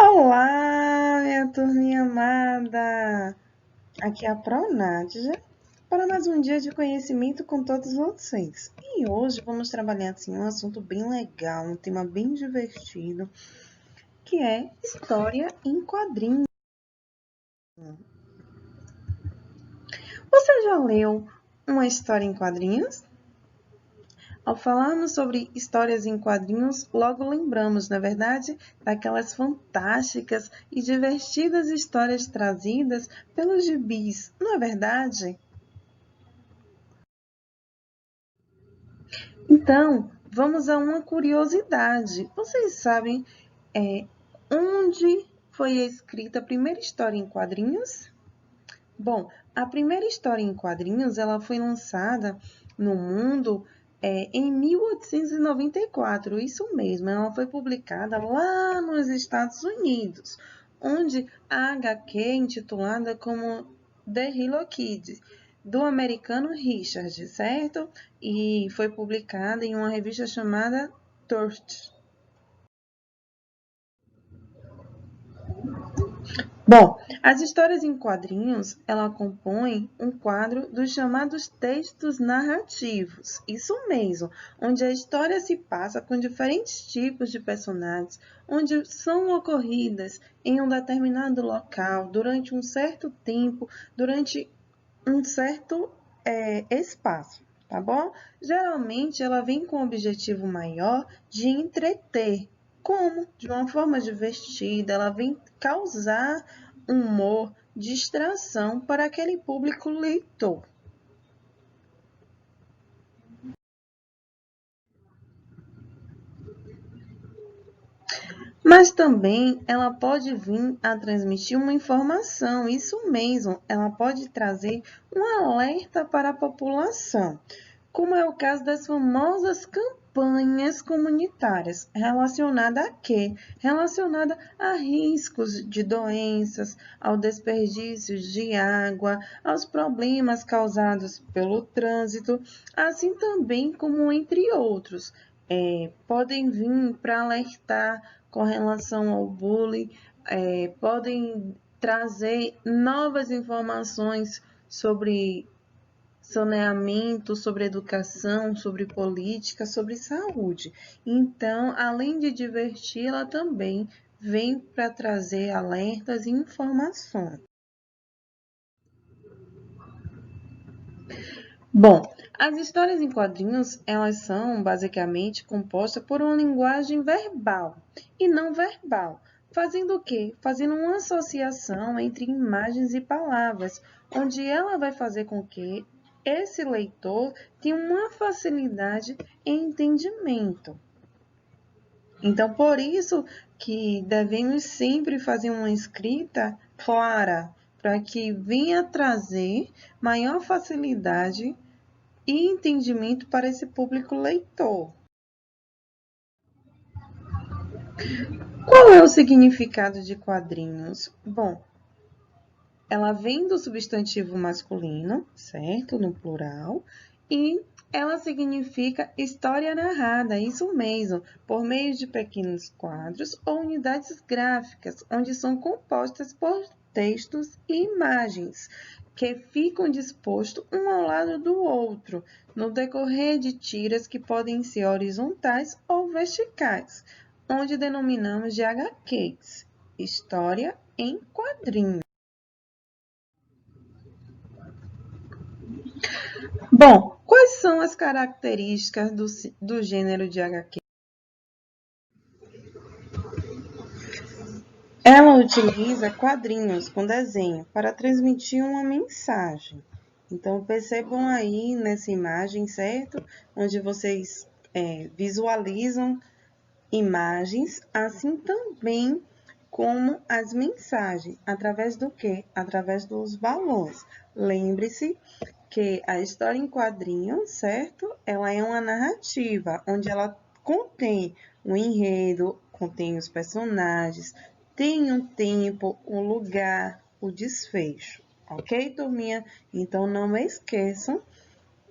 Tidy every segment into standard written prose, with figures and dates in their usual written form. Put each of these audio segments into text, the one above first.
Olá, minha turminha amada! Aqui é a Pronádja para mais um dia de conhecimento com todos vocês. E hoje vamos trabalhar assim, um assunto bem legal, um tema bem divertido, que é história em quadrinhos. Você já leu uma história em quadrinhos? Ao falarmos sobre histórias em quadrinhos, logo lembramos, na verdade, daquelas fantásticas e divertidas histórias trazidas pelos gibis, não é verdade? Então, vamos a uma curiosidade. Vocês sabem onde foi escrita a primeira história em quadrinhos? Bom, a primeira história em quadrinhos ela foi lançada no mundo em 1894, isso mesmo, ela foi publicada lá nos Estados Unidos, onde a HQ é intitulada como The Hello Kitty, do americano Richard, certo? E foi publicada em uma revista chamada Torch. Bom, as histórias em quadrinhos, ela compõe um quadro dos chamados textos narrativos. Isso mesmo, onde a história se passa com diferentes tipos de personagens, onde são ocorridas em um determinado local, durante um certo tempo, durante um certo espaço, tá bom? Geralmente, ela vem com o objetivo maior de entreter. Como? De uma forma divertida, ela vem causar humor, distração para aquele público leitor. Mas também ela pode vir a transmitir uma informação, isso mesmo, ela pode trazer um alerta para a população, como é o caso das famosas campanhas comunitárias, relacionada a quê? Relacionada a riscos de doenças, ao desperdício de água, aos problemas causados pelo trânsito, assim também como entre outros. Podem vir para alertar com relação ao bullying, podem trazer novas informações sobre saneamento, sobre educação, sobre política, sobre saúde. Então, além de divertir, ela também vem para trazer alertas e informações. Bom, as histórias em quadrinhos, elas são basicamente compostas por uma linguagem verbal e não verbal, fazendo o quê? Fazendo uma associação entre imagens e palavras, onde ela vai fazer com que esse leitor tenha uma facilidade em entendimento. Então, por isso que devemos sempre fazer uma escrita clara, para que venha trazer maior facilidade e entendimento para esse público leitor. Qual é o significado de quadrinhos? Bom, ela vem do substantivo masculino, certo? No plural, e ela significa história narrada, isso mesmo, por meio de pequenos quadros ou unidades gráficas, onde são compostas por textos e imagens, que ficam dispostos um ao lado do outro, no decorrer de tiras que podem ser horizontais ou verticais, onde denominamos de HQs, história em quadrinhos. Bom, quais são as características do gênero de HQ? Ela utiliza quadrinhos com desenho para transmitir uma mensagem. Então, percebam aí nessa imagem, certo? Onde vocês visualizam imagens, assim também como as mensagens. Através do quê? Através dos balões. Lembre-se que a história em quadrinho, certo? Ela é uma narrativa, onde ela contém o enredo, contém os personagens, tem um tempo, um lugar, o desfecho. Ok, turminha? Então, não esqueçam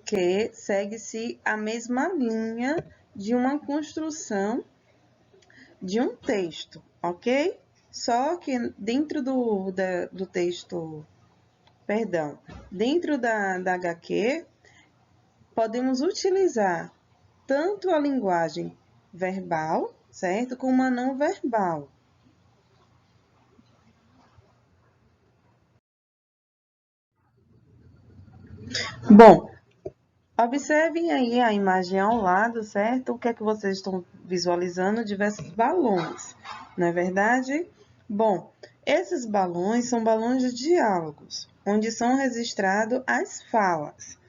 que segue-se a mesma linha de uma construção de um texto, ok? Só que dentro do texto, perdão, dentro da HQ, podemos utilizar tanto a linguagem verbal, certo? Como a não verbal. Bom, observem aí a imagem ao lado, certo? O que é que vocês estão visualizando? Diversos balões, não é verdade? Bom, esses balões são balões de diálogos, onde são registradas as falas,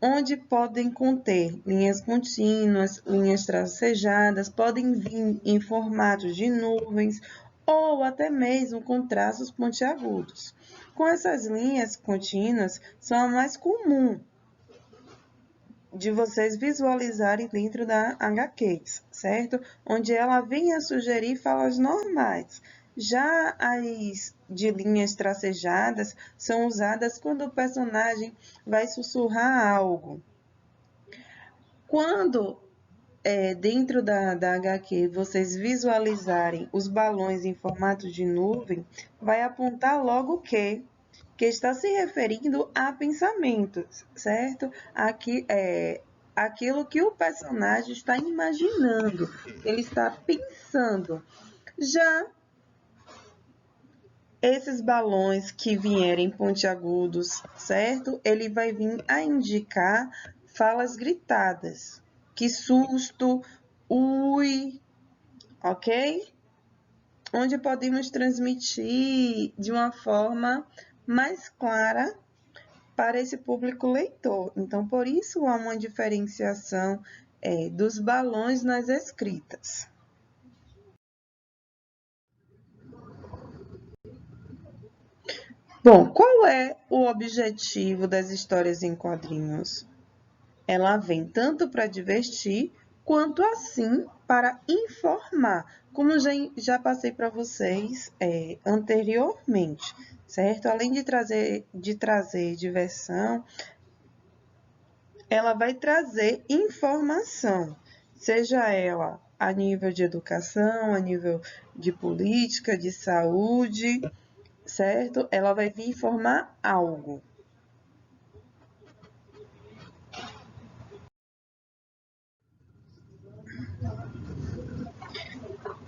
onde podem conter linhas contínuas, linhas tracejadas, podem vir em formatos de nuvens ou até mesmo com traços pontiagudos. Com essas linhas contínuas, são a mais comum de vocês visualizarem dentro da HQs, certo? Onde ela vem a sugerir falas normais. Já as de linhas tracejadas são usadas quando o personagem vai sussurrar algo. Quando dentro da HQ vocês visualizarem os balões em formato de nuvem, vai apontar logo que está se referindo a pensamentos, certo? Aqui aquilo que o personagem está imaginando, ele está pensando. Já esses balões que vierem pontiagudos, certo? Ele vai vir a indicar falas gritadas. Que susto, ui, ok? Onde podemos transmitir de uma forma mais clara para esse público leitor. Então, por isso há uma diferenciação dos balões nas escritas. Bom, qual é o objetivo das histórias em quadrinhos? Ela vem tanto para divertir, quanto assim para informar, como já passei para vocês anteriormente, certo? Além de trazer diversão, ela vai trazer informação, seja ela a nível de educação, a nível de política, de saúde, certo? Ela vai vir informar algo.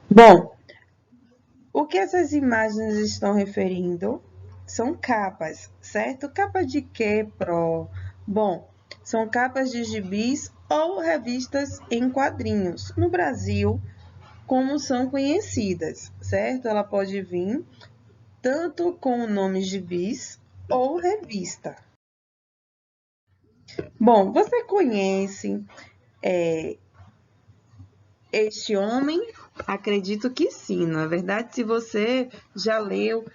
Bom, o que essas imagens estão referindo são capas, certo? Capa de quê, Pro? Bom, são capas de gibis ou revistas em quadrinhos. No Brasil, como são conhecidas, certo? Ela pode vir tanto com o nome gibis ou revista. Bom, você conhece este homem? Acredito que sim, não é verdade? Se você já leu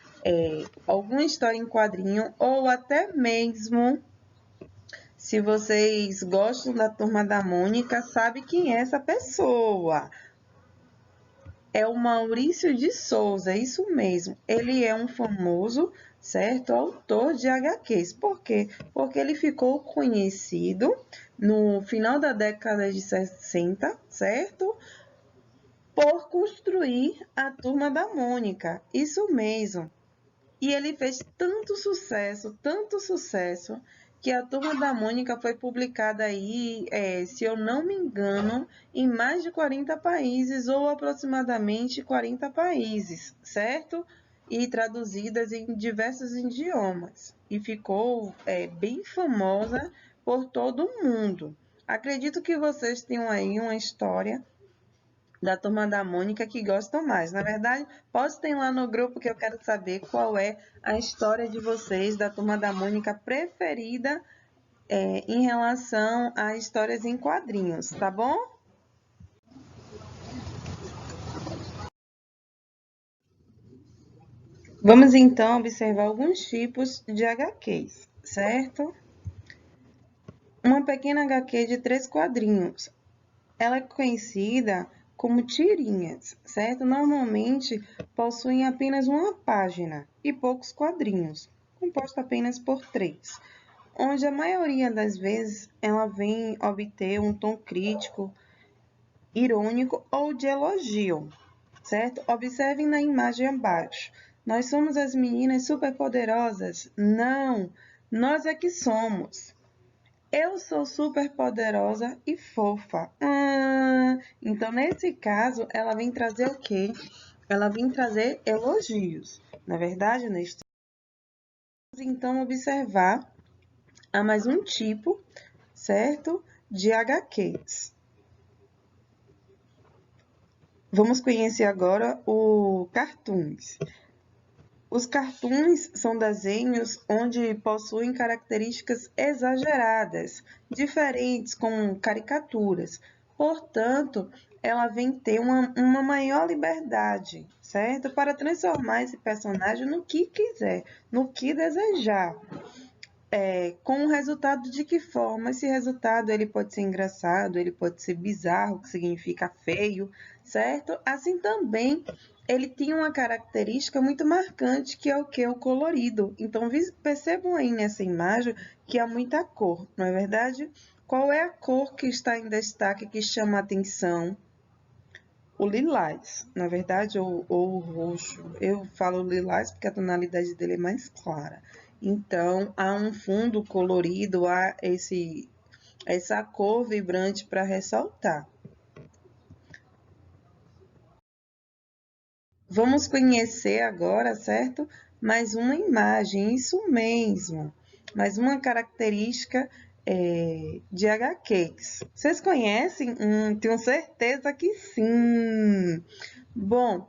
alguma história em quadrinho ou até mesmo se vocês gostam da Turma da Mônica, sabe quem é essa pessoa? É o Maurício de Souza, isso mesmo. Ele é um famoso, certo, autor de HQs. Por quê? Porque ele ficou conhecido no final da década de 60, certo? Por construir a Turma da Mônica, isso mesmo. E ele fez tanto sucesso, que a Turma da Mônica foi publicada aí, se eu não me engano, em mais de 40 países, ou aproximadamente 40 países, certo? E traduzidas em diversos idiomas. E ficou bem famosa por todo o mundo. Acredito que vocês tenham aí uma história da Turma da Mônica que gostam mais. Na verdade, postem lá no grupo que eu quero saber qual é a história de vocês da Turma da Mônica preferida em relação a histórias em quadrinhos, tá bom? Vamos então observar alguns tipos de HQs, certo? Uma pequena HQ de 3 quadrinhos. Ela é conhecida como tirinhas, certo? Normalmente possuem apenas uma página e poucos quadrinhos, composta apenas por 3, onde a maioria das vezes ela vem obter um tom crítico, irônico ou de elogio. certo? Observem na imagem abaixo. Nós somos as meninas superpoderosas? Não, nós é que somos. Eu sou superpoderosa e fofa. Então, nesse caso, ela vem trazer o quê? Ela vem trazer elogios. Na verdade, neste então observar a mais um tipo, certo? De HQs. Vamos conhecer agora o cartoons. Os cartoons são desenhos onde possuem características exageradas, diferentes com caricaturas. Portanto, ela vem ter uma maior liberdade, certo? Para transformar esse personagem no que quiser, no que desejar. Com o resultado de que forma? Esse resultado ele pode ser engraçado, ele pode ser bizarro, que significa feio, certo? Assim também ele tem uma característica muito marcante, que é o que? O colorido. Então, percebam aí nessa imagem que há muita cor, não é verdade? Qual é a cor que está em destaque, que chama a atenção? O lilás, na verdade, ou o roxo. Eu falo lilás porque a tonalidade dele é mais clara. Então, há um fundo colorido, há essa cor vibrante para ressaltar. Vamos conhecer agora, certo? Mais uma imagem, isso mesmo. Mais uma característica de HQs. Vocês conhecem? Tenho certeza que sim. Bom,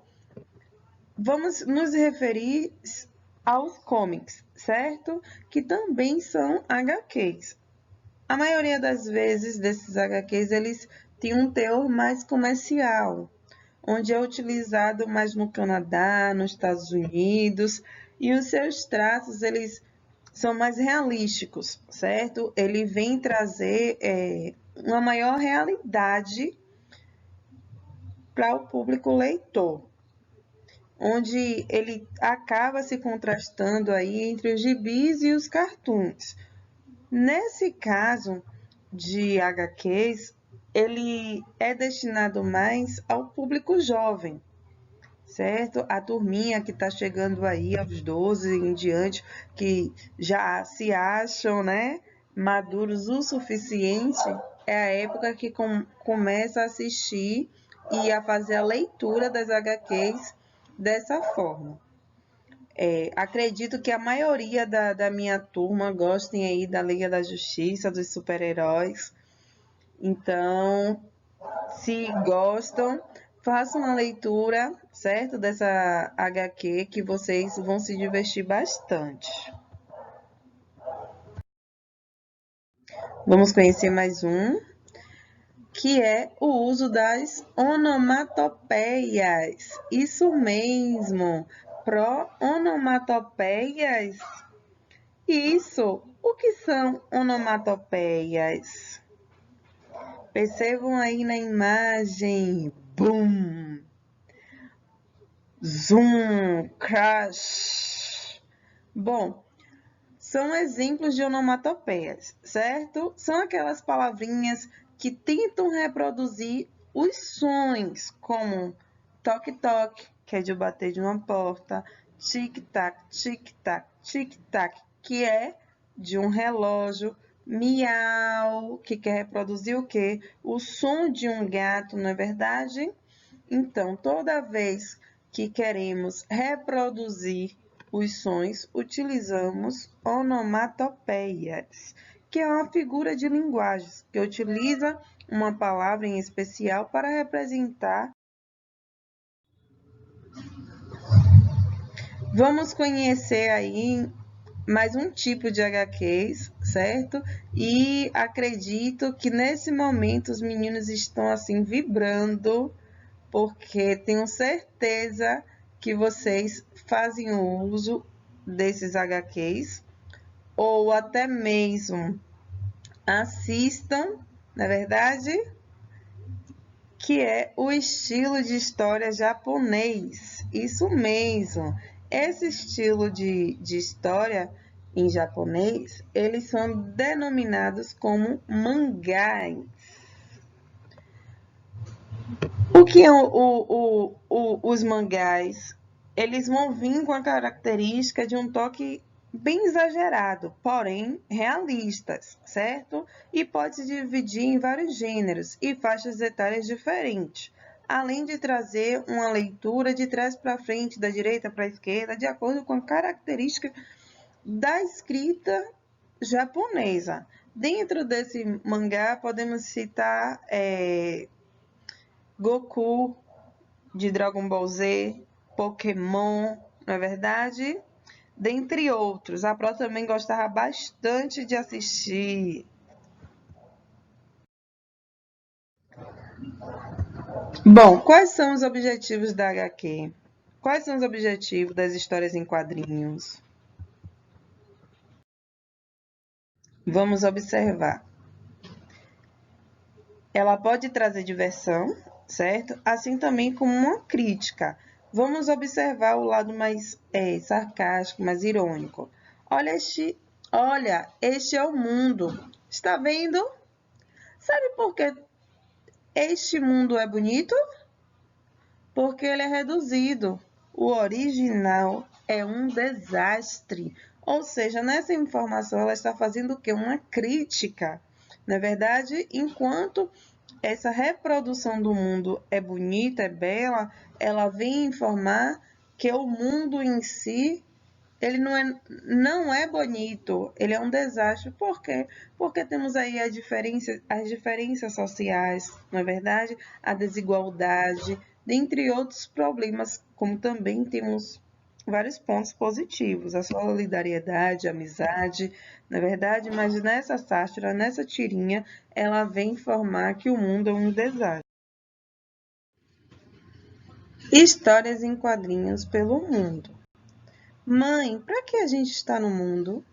vamos nos referir aos comics, certo? Que também são HQs. A maioria das vezes desses HQs eles têm um teor mais comercial, onde é utilizado mais no Canadá, nos Estados Unidos, e os seus traços eles são mais realísticos, certo? Ele vem trazer uma maior realidade para o público leitor, onde ele acaba se contrastando aí entre os gibis e os cartoons. Nesse caso de HQs, ele é destinado mais ao público jovem, certo? A turminha que está chegando aí aos 12 em diante, que já se acham, né, maduros o suficiente, é a época que começa a assistir e a fazer a leitura das HQs dessa forma. Acredito que a maioria da minha turma gostem aí da Liga da Justiça, dos super-heróis. Então, se gostam, façam uma leitura, certo? Dessa HQ que vocês vão se divertir bastante. Vamos conhecer mais um, que é o uso das onomatopeias. Isso mesmo, onomatopeias. Isso, o que são onomatopeias? Percebam aí na imagem, boom, zoom, crash. Bom, são exemplos de onomatopeias, certo? São aquelas palavrinhas que tentam reproduzir os sons, como toque-toque, que é de bater de uma porta, tic-tac, tic-tac, tic-tac, que é de um relógio, miau, que quer reproduzir o quê? O som de um gato, não é verdade? Então, toda vez que queremos reproduzir os sons, utilizamos onomatopeias, que é uma figura de linguagem que utiliza uma palavra em especial para representar. Vamos conhecer aí mais um tipo de HQs, certo? E acredito que nesse momento os meninos estão assim vibrando, porque tenho certeza que vocês fazem o uso desses HQs, ou até mesmo assistam, na verdade, que é o estilo de história japonês. Isso mesmo. Esse estilo de história em japonês, eles são denominados como mangás. O que é os mangás? Eles vão vir com a característica de um toque bem exagerado, porém realistas, certo? E pode se dividir em vários gêneros e faixas etárias diferentes, além de trazer uma leitura de trás para frente, da direita para a esquerda, de acordo com a característica da escrita japonesa. Dentro desse mangá, podemos citar Goku, de Dragon Ball Z, Pokémon, não é verdade? Dentre outros. A Pro também gostava bastante de assistir. Bom, quais são os objetivos da HQ? Quais são os objetivos das histórias em quadrinhos? Vamos observar. Ela pode trazer diversão, certo? Assim também como uma crítica. Vamos observar o lado mais sarcástico, mais irônico. Olha, este é o mundo. Está vendo? Sabe por que este mundo é bonito? Porque ele é reduzido. O original é um desastre. Ou seja, nessa informação ela está fazendo o quê? Uma crítica. Na verdade, enquanto essa reprodução do mundo é bonita, é bela, ela vem informar que o mundo em si ele não é bonito, ele é um desastre. Por quê? Porque temos aí as diferenças sociais, não é verdade? A desigualdade, dentre outros problemas, como também temos vários pontos positivos, a solidariedade, a amizade, na verdade, mas nessa sátira, nessa tirinha, ela vem informar que o mundo é um desastre. Histórias em quadrinhos pelo mundo. Mãe, para que a gente está no mundo?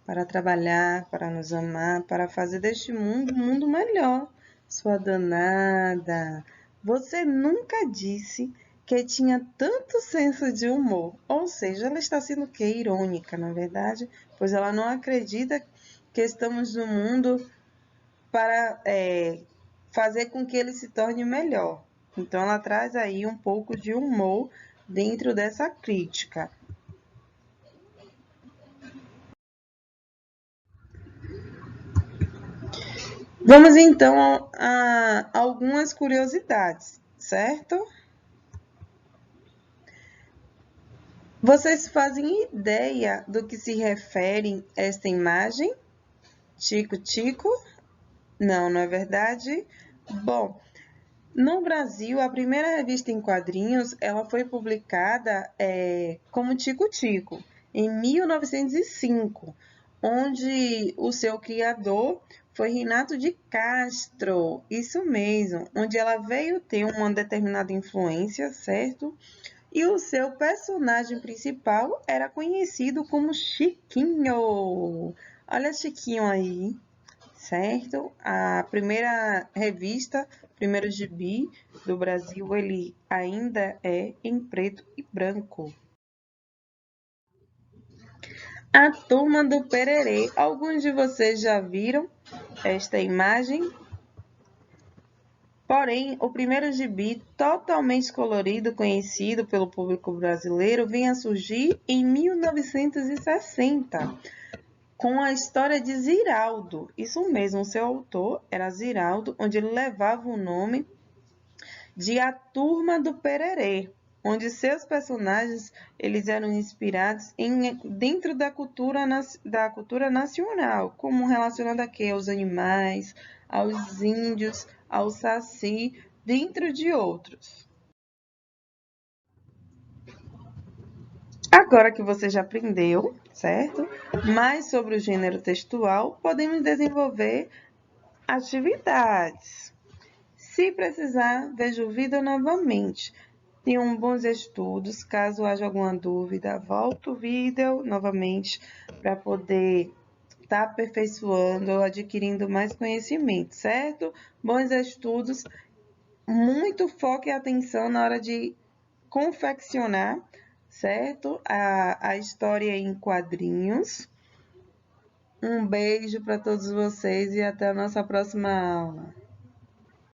Para trabalhar, para nos amar, para fazer deste mundo um mundo melhor. Sua danada, você nunca disse que tinha tanto senso de humor. Ou seja, ela está sendo que irônica, na verdade, pois ela não acredita que estamos no mundo para fazer com que ele se torne melhor. Então, ela traz aí um pouco de humor dentro dessa crítica. Vamos então a algumas curiosidades, certo? Vocês fazem ideia do que se refere esta imagem? Tico-tico? Não, não é verdade? Bom, no Brasil, a primeira revista em quadrinhos, ela foi publicada como Tico-tico, em 1905, onde o seu criador foi Renato de Castro, isso mesmo, onde ela veio ter uma determinada influência, certo? E o seu personagem principal era conhecido como Chiquinho. Olha Chiquinho aí, certo? A primeira revista, primeiro gibi do Brasil, ele ainda é em preto e branco. A Turma do Pererê. Alguns de vocês já viram esta imagem? Porém, o primeiro gibi totalmente colorido, conhecido pelo público brasileiro, vem a surgir em 1960, com a história de Ziraldo. Isso mesmo, o seu autor era Ziraldo, onde ele levava o nome de A Turma do Pererê, onde seus personagens eles eram inspirados dentro da cultura nacional, como relacionado aqui aos animais, aos índios, ao saci, dentro de outros. Agora que você já aprendeu, certo? Mais sobre o gênero textual, podemos desenvolver atividades. Se precisar, veja o vídeo novamente. Tenham bons estudos. Caso haja alguma dúvida, volta o vídeo novamente para poder estar aperfeiçoando, adquirindo mais conhecimento, certo? Bons estudos, muito foco e atenção na hora de confeccionar, certo? A história em quadrinhos. Um beijo para todos vocês e até a nossa próxima aula.